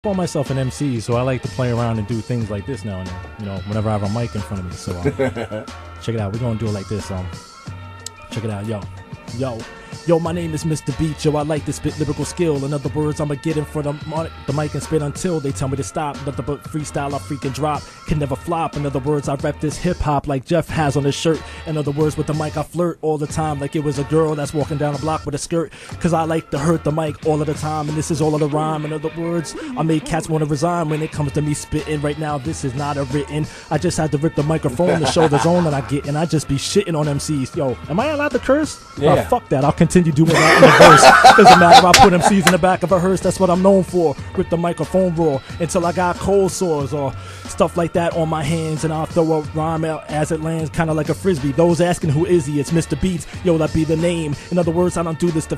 call myself an MC, so I like to play around and do things like this now and then, you know, whenever I have a mic in front of me. So check it out. We're going to do it like this. Check it out. Yo, my name is Mr. Beatz. Yo, I like to spit lyrical skill. In other words, I'ma get in front of the mic and spit until they tell me to stop. Nothing but freestyle, I freaking drop. Can never flop. In other words, I rep this hip-hop like Jeff has on his shirt. In other words, with the mic, I flirt all the time like it was a girl that's walking down the block with a skirt. Cause I like to hurt the mic all of the time, and this is all of the rhyme. In other words, I make cats want to resign when it comes to me spitting. Right now, this is not a written. I just had to rip the microphone to show the zone that I get, and I just be shitting on MCs. Yo, am I allowed to curse? Yeah. Oh, fuck that. I'll continue doing that in the verse. Doesn't matter. I put MCs in the back of a hearse. That's what I'm known for. Rip the microphone raw until I got cold sores or stuff like that on my hands, and I'll throw a rhyme out as it lands, kind of like a frisbee. Those asking who is he? It's Mr. Beatz. Yo, that be the name. In other words, I don't do this for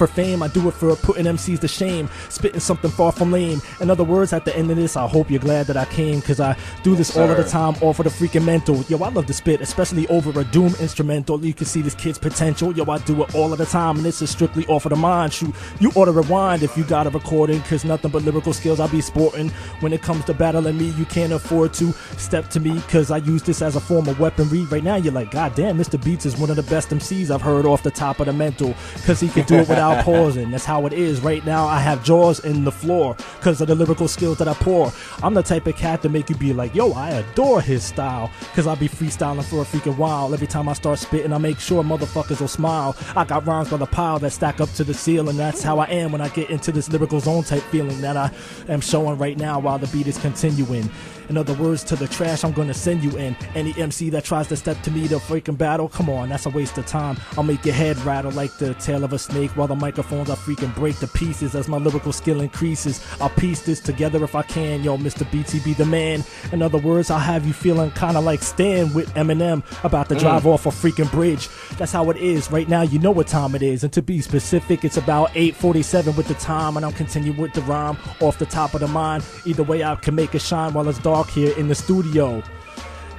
fame. I do it for putting MCs to shame. Spitting something far from lame. In other words, at the end of this, I hope you're glad that I came, cause I do this all of the time, all for the freaking mental. Yo, I love to spit, especially over a doom instrumental. You can see this kid's potential. Yo, I do it all of the time, and this is strictly off of the mind. Shoot, you ought to rewind if you got a recording, cause nothing but lyrical skills I be sporting. When it comes to battling me, you can't afford to step to me, cause I use this as a form of weaponry. Right now, you're like, God damn, Mr. Beatz is one of the best MCs I've heard off the top of the mental, cause he can do it without pausing. That's how it is. Right now, I have jaws in the floor, cause of the lyrical skills that I pour. I'm the type of cat to make you be like, yo, I adore his style, cause I be freestyling for a freaking while. Every time I start spitting, I make sure motherfuckers will smile. I got rhymes by the pile that stack up to the ceiling. That's how I am when I get into this lyrical zone type feeling that I am showing right now while the beat is continuing. In other words, to the trash I'm gonna send you in. Any MC that tries to step to me to freaking battle, come on, that's a waste of time. I'll make your head rattle like the tail of a snake, while the microphones I freaking break to pieces as my lyrical skill increases. I'll piece this together if I can. Yo, Mr. Beatz, he be the man. In other words, I'll have you feeling kinda like Stan with Eminem about to drive off a freaking bridge. That's how it is. Right now, you know what time it is, and to be specific, it's about 8:47 with the time, and I'm continuing with the rhyme off the top of the mind. Either way, I can make it shine while it's dark here in the studio.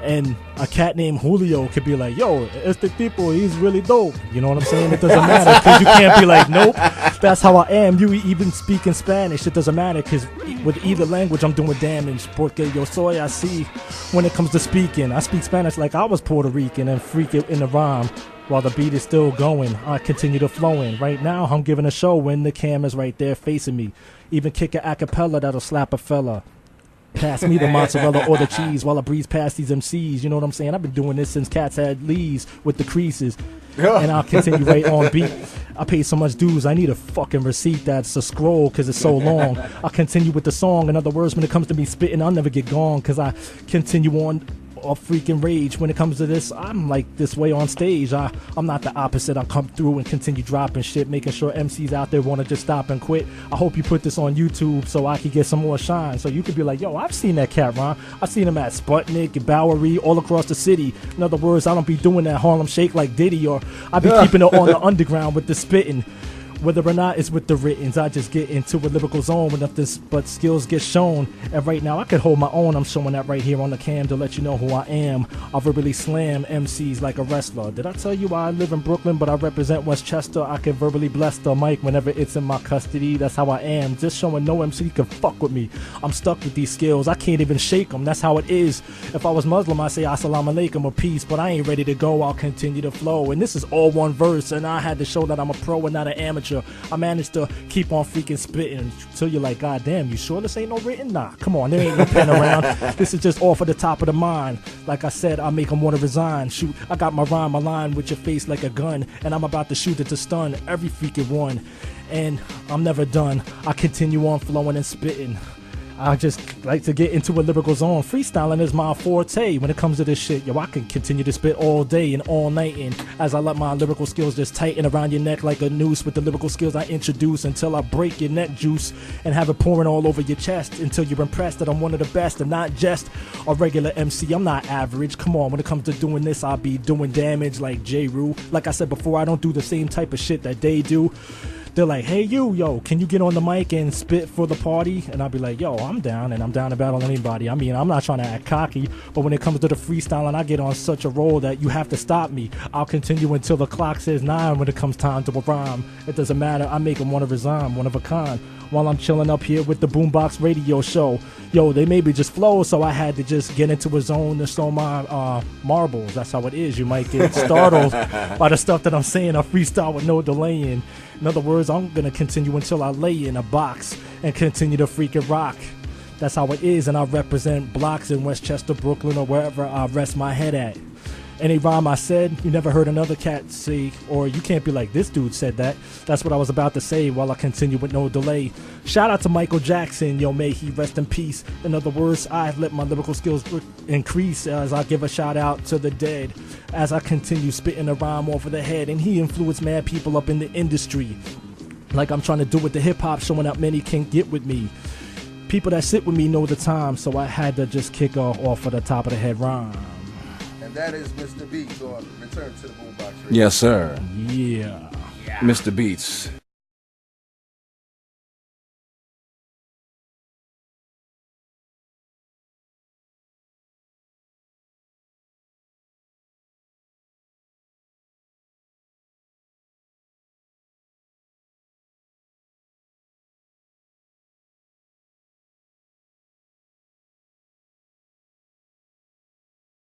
And a cat named Julio could be like, yo, este tipo, he's really dope. You know what I'm saying? It doesn't matter, because you can't be like, nope, that's how I am. You even speak in Spanish, it doesn't matter, because with either language I'm doing damage. Porque yo soy así. When it comes to speaking, I speak Spanish like I was Puerto Rican and freak it in the rhyme. While the beat is still going, I continue to flow in. Right now, I'm giving a show when the camera's right there facing me. Even kick a acapella that'll slap a fella. Pass me the mozzarella or the cheese while I breeze past these MCs. You know what I'm saying? I've been doing this since cats had leaves with the creases. And I'll continue right on beat. I paid so much dues, I need a fucking receipt that's a scroll because it's so long. I'll continue with the song. In other words, when it comes to me spitting, I'll never get gone because I continue on a freaking rage. When it comes to this, I'm like this way on stage. I'm not the opposite. I come through and continue dropping shit, making sure MCs out there want to just stop and quit. I hope you put this on YouTube so I can get some more shine, so you could be like, yo, I've seen that cat rhyme. I've seen him at Sputnik and Bowery all across the city. In other words, I don't be doing that Harlem Shake like Diddy, or I be keeping it on the underground with the spitting. Whether or not it's with the writtens, I just get into a lyrical zone when but skills get shown. And right now I could hold my own. I'm showing that right here on the cam to let you know who I am. I verbally slam MCs like a wrestler. Did I tell you I live in Brooklyn but I represent Westchester? I can verbally bless the mic whenever it's in my custody. That's how I am. Just showing no MC can fuck with me. I'm stuck with these skills. I can't even shake them. That's how it is. If I was Muslim, I'd say assalamu alaikum or peace, but I ain't ready to go. I'll continue to flow. And this is all one verse, and I had to show that I'm a pro and not an amateur. I managed to keep on freaking spitting until you're like, God damn, you sure this ain't no written? Nah, come on, there ain't no pen around. This is just off of the top of the mind. Like I said, I make them want to resign. Shoot, I got my rhyme aligned with your face like a gun, and I'm about to shoot it to stun every freaking one. And I'm never done. I continue on flowing and spitting. I just like to get into a lyrical zone. Freestyling is my forte when it comes to this shit. Yo, I can continue to spit all day and all night, and as I let my lyrical skills just tighten around your neck like a noose with the lyrical skills I introduce until I break your neck juice and have it pouring all over your chest until you're impressed that I'm one of the best and not just a regular MC. I'm not average. Come on, when it comes to doing this, I'll be doing damage like J. Rue. Like I said before, I don't do the same type of shit that they do. they're like, hey, yo, can you get on the mic and spit for the party? And I'll be like, yo, I'm down, and I'm down to battle anybody. I mean, I'm not trying to act cocky, but when it comes to the freestyling, I get on such a roll that you have to stop me. I'll continue until the clock says 9 when it comes time to a rhyme. It doesn't matter, I make them one of a rhyme, one of a kind. While I'm chilling up here with the Boombox Radio show. Yo, they maybe just flow, so I had to just get into a zone to show my marbles. That's how it is. You might get startled by the stuff that I'm saying. I freestyle with no delaying. In other words, I'm going to continue until I lay in a box and continue to freaking rock. That's how it is, and I represent blocks in Westchester, Brooklyn, or wherever I rest my head at. Any rhyme I said, you never heard another cat say, or you can't be like, this dude said that. That's what I was about to say while I continue with no delay. Shout out to Michael Jackson, yo, may he rest in peace. In other words, I've let my lyrical skills increase as I give a shout out to the dead. As I continue spitting a rhyme off of the head, and he influenced mad people up in the industry. Like I'm trying to do with the hip hop, showing out many can't get with me. People that sit with me know the time, so I had to just kick off of the top of the head rhyme. That is Mr. Beatz on Return to the Boombox Radio. Yes, sir. Yeah. Mr. Beatz.